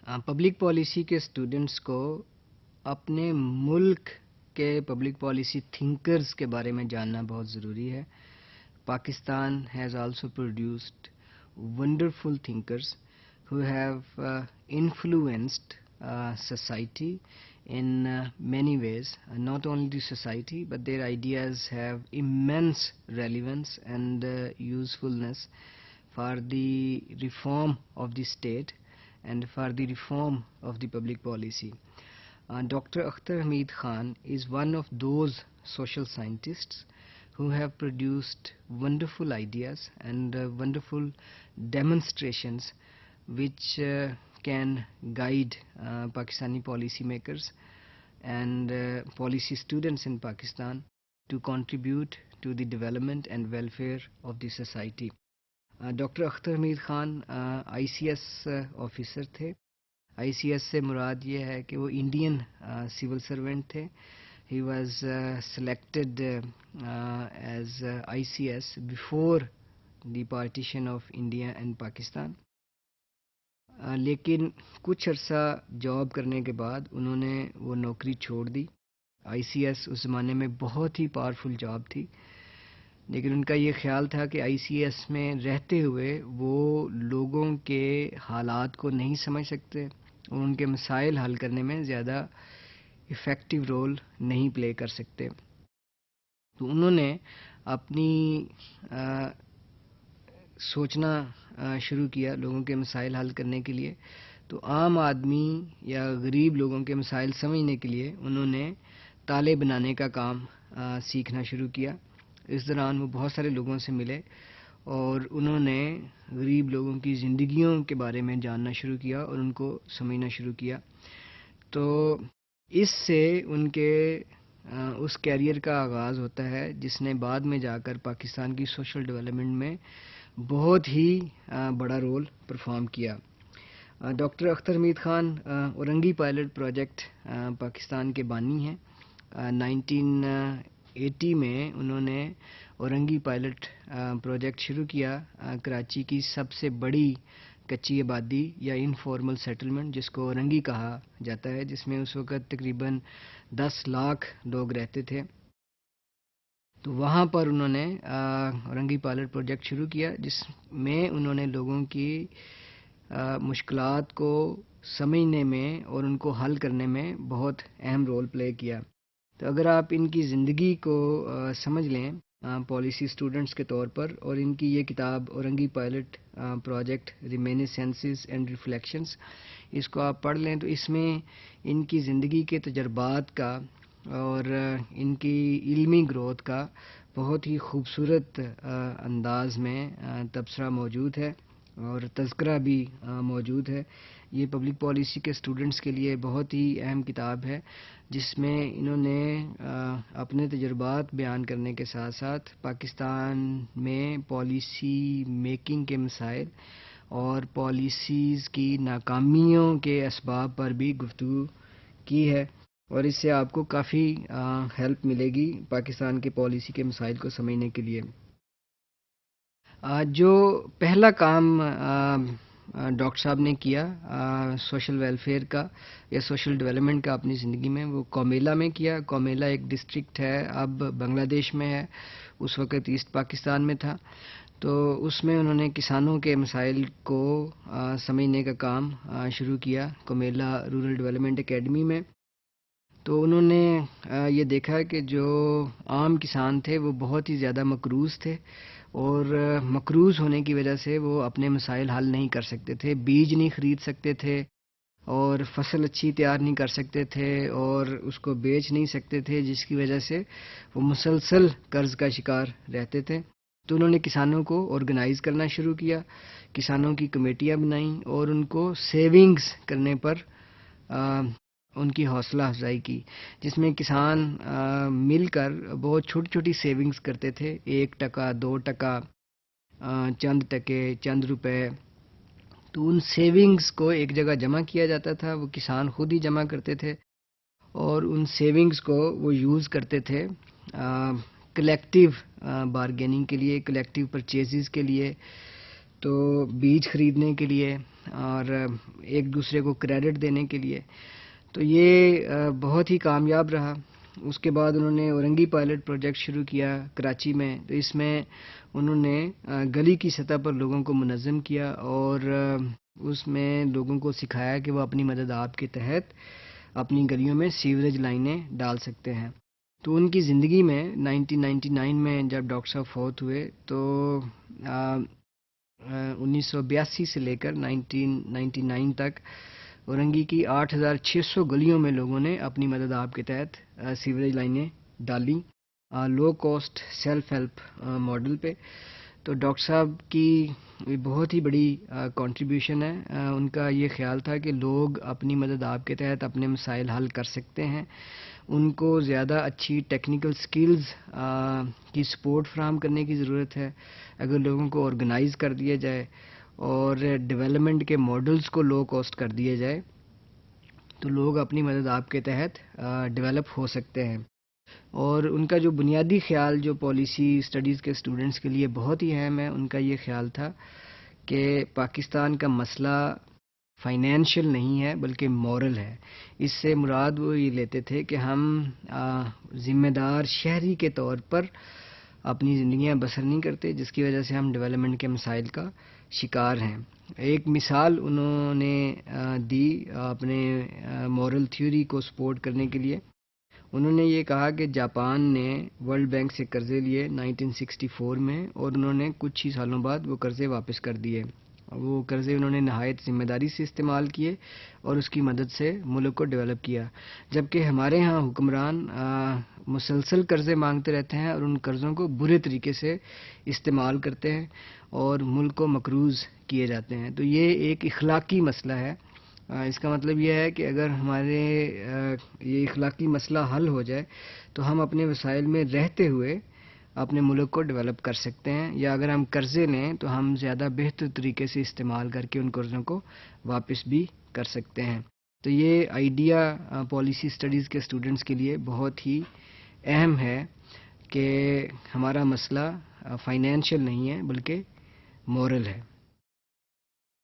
Public policy کے students کو اپنے ملک کے پبلک پالیسی تھنکرز کے بارے میں جاننا بہت ضروری ہے. Pakistan has also produced wonderful thinkers who have influenced society in many ways. Not only the society, but their ideas have immense relevance and usefulness for the reform of the state and for the reform of the public policy. Dr. Akhtar Hamid Khan is one of those social scientists who have produced wonderful ideas and wonderful demonstrations which can guide Pakistani policy makers and policy students in Pakistan to contribute to the development and welfare of the society. Doctor Akhtar Hameed Khan I C S officer تھے. I C S سے مراد یہ ہے کہ وہ Indian civil servant تھے. He was selected as I C S before the partition of India and Pakistan. لیکن کچھ عرصہ جاب کرنے کے بعد انہوں نے وہ نوکری چھوڑ دی. آئی سی ایس اس زمانے میں بہت ہی پاورفل جاب تھی، لیکن ان کا یہ خیال تھا کہ آئی سی ایس میں رہتے ہوئے وہ لوگوں کے حالات کو نہیں سمجھ سکتے اور ان کے مسائل حل کرنے میں زیادہ افیکٹو رول نہیں پلے کر سکتے. تو انہوں نے اپنی سوچنا شروع کیا لوگوں کے مسائل حل کرنے کے لیے. تو عام آدمی یا غریب لوگوں کے مسائل سمجھنے کے لیے انہوں نے تالے بنانے کا کام سیکھنا شروع کیا. اس دوران وہ بہت سارے لوگوں سے ملے اور انہوں نے غریب لوگوں کی زندگیوں کے بارے میں جاننا شروع کیا اور ان کو سمجھنا شروع کیا. تو اس سے ان کے اس کیریئر کا آغاز ہوتا ہے جس نے بعد میں جا کر پاکستان کی سوشل ڈیولپمنٹ میں بہت ہی بڑا رول پرفارم کیا. Doctor Akhtar Hameed Khan Orangi pilot project Pakistan کے بانی ہیں. 1980 میں انہوں نے اورنگی پائلٹ پروجیکٹ شروع کیا، کراچی کی سب سے بڑی کچی آبادی یا انفارمل سیٹلمنٹ جس کو اورنگی کہا جاتا ہے، جس میں اس وقت تقریباً 10 لاکھ لوگ رہتے تھے. تو وہاں پر انہوں نے اورنگی پائلٹ پروجیکٹ شروع کیا جس میں انہوں نے لوگوں کی مشکلات کو سمجھنے میں اور ان کو حل کرنے میں بہت اہم رول پلے کیا. تو اگر آپ ان کی زندگی کو سمجھ لیں پالیسی اسٹوڈنٹس کے طور پر، اور ان کی یہ کتاب Orangi pilot project reminiscences and reflections, اس کو آپ پڑھ لیں تو اس میں ان کی زندگی کے تجربات کا اور ان کی علمی گروتھ کا بہت ہی خوبصورت انداز میں تبصرہ موجود ہے اور تذکرہ بھی موجود ہے. یہ پبلک پالیسی کے اسٹوڈنٹس کے لیے بہت ہی اہم کتاب ہے جس میں انہوں نے اپنے تجربات بیان کرنے کے ساتھ ساتھ پاکستان میں پالیسی میکنگ کے مسائل اور پالیسیز کی ناکامیوں کے اسباب پر بھی گفتگو کی ہے، اور اس سے آپ کو کافی ہیلپ ملے گی پاکستان کے پالیسی کے مسائل کو سمجھنے کے لیے. جو پہلا کام ڈاکٹر صاحب نے کیا سوشل ویلفیئر کا یا سوشل ڈیولپمنٹ کا اپنی زندگی میں، وہ کومیلا میں کیا. کومیلا ایک ڈسٹرکٹ ہے، اب بنگلہ دیش میں ہے، اس وقت ایسٹ پاکستان میں تھا. تو اس میں انہوں نے کسانوں کے مسائل کو سمجھنے کا کام شروع کیا کومیلا رورل ڈیولپمنٹ اکیڈمی میں. تو انہوں نے یہ دیکھا کہ جو عام کسان تھے وہ بہت ہی زیادہ مقروض تھے، اور مقروض ہونے کی وجہ سے وہ اپنے مسائل حل نہیں کر سکتے تھے. بیج نہیں خرید سکتے تھے اور فصل اچھی تیار نہیں کر سکتے تھے اور اس کو بیچ نہیں سکتے تھے، جس کی وجہ سے وہ مسلسل قرض کا شکار رہتے تھے. تو انہوں نے کسانوں کو آرگنائز کرنا شروع کیا، کسانوں کی کمیٹیاں بنائیں اور ان کو سیونگز کرنے پر ان کی حوصلہ افزائی کی، جس میں کسان مل کر بہت چھوٹی چھوٹی سیونگز کرتے تھے، 1 ٹکا 2 ٹکا، چند ٹکے، چند روپے. تو ان سیونگز کو ایک جگہ جمع کیا جاتا تھا، وہ کسان خود ہی جمع کرتے تھے اور ان سیونگز کو وہ یوز کرتے تھے کلیکٹیو بارگیننگ کے لیے، کلیکٹیو پرچیزز کے لیے. تو بیج خریدنے کے لیے اور ایک دوسرے کو کریڈٹ دینے کے لیے. تو یہ بہت ہی کامیاب رہا. اس کے بعد انہوں نے اورنگی پائلٹ پروجیکٹ شروع کیا کراچی میں. تو اس میں انہوں نے گلی کی سطح پر لوگوں کو منظم کیا اور اس میں لوگوں کو سکھایا کہ وہ اپنی مدد آپ کے تحت اپنی گلیوں میں سیوریج لائنیں ڈال سکتے ہیں. تو ان کی زندگی میں 1999 میں جب ڈاکٹر صاحب فوت ہوئے تو 1982 سے لے کر 1999 تک اورنگی کی 8600 گلیوں میں لوگوں نے اپنی مدد آپ کے تحت سیوریج لائنیں ڈالیں low cost self help model پہ. تو ڈاکٹر صاحب کی بہت ہی بڑی کنٹریبیوشن ہے. ان کا یہ خیال تھا کہ لوگ اپنی مدد آپ کے تحت اپنے مسائل حل کر سکتے ہیں. ان کو زیادہ اچھی ٹیکنیکل سکلز کی سپورٹ فراہم کرنے کی ضرورت ہے. اگر لوگوں کو آرگنائز کر دیا جائے اور ڈیولپمنٹ کے ماڈلز کو لو کاسٹ کر دیا جائے تو لوگ اپنی مدد آپ کے تحت ڈیولپ ہو سکتے ہیں. اور ان کا جو بنیادی خیال جو پالیسی اسٹڈیز کے اسٹوڈنٹس کے لیے بہت ہی اہم ہے، ان کا یہ خیال تھا کہ پاکستان کا مسئلہ فائنینشیل نہیں ہے بلکہ مورل ہے. اس سے مراد وہ یہ لیتے تھے کہ ہم ذمہ دار شہری کے طور پر اپنی زندگیاں بسر نہیں کرتے، جس کی وجہ سے ہم ڈیولپمنٹ کے مسائل کا شکار ہیں. ایک مثال انہوں نے دی اپنے مورل تھیوری کو سپورٹ کرنے کے لیے. انہوں نے یہ کہا کہ جاپان نے ورلڈ بینک سے قرضے لیے 1964 میں اور انہوں نے کچھ ہی سالوں بعد وہ قرضے واپس کر دیے. وہ قرضے انہوں نے نہایت ذمہ داری سے استعمال کیے اور اس کی مدد سے ملک کو ڈیولپ کیا. جبکہ ہمارے ہاں حکمران مسلسل قرضے مانگتے رہتے ہیں اور ان قرضوں کو برے طریقے سے استعمال کرتے ہیں اور ملک کو مقروض کیے جاتے ہیں. تو یہ ایک اخلاقی مسئلہ ہے. اس کا مطلب یہ ہے کہ اگر ہمارے یہ اخلاقی مسئلہ حل ہو جائے تو ہم اپنے وسائل میں رہتے ہوئے اپنے ملک کو ڈیولپ کر سکتے ہیں، یا اگر ہم قرضے لیں تو ہم زیادہ بہتر طریقے سے استعمال کر کے ان قرضوں کو واپس بھی کر سکتے ہیں. تو یہ آئیڈیا پالیسی اسٹڈیز کے اسٹوڈنٹس کے لیے بہت ہی اہم ہے کہ ہمارا مسئلہ فائنینشیل نہیں ہے بلکہ مورل ہے.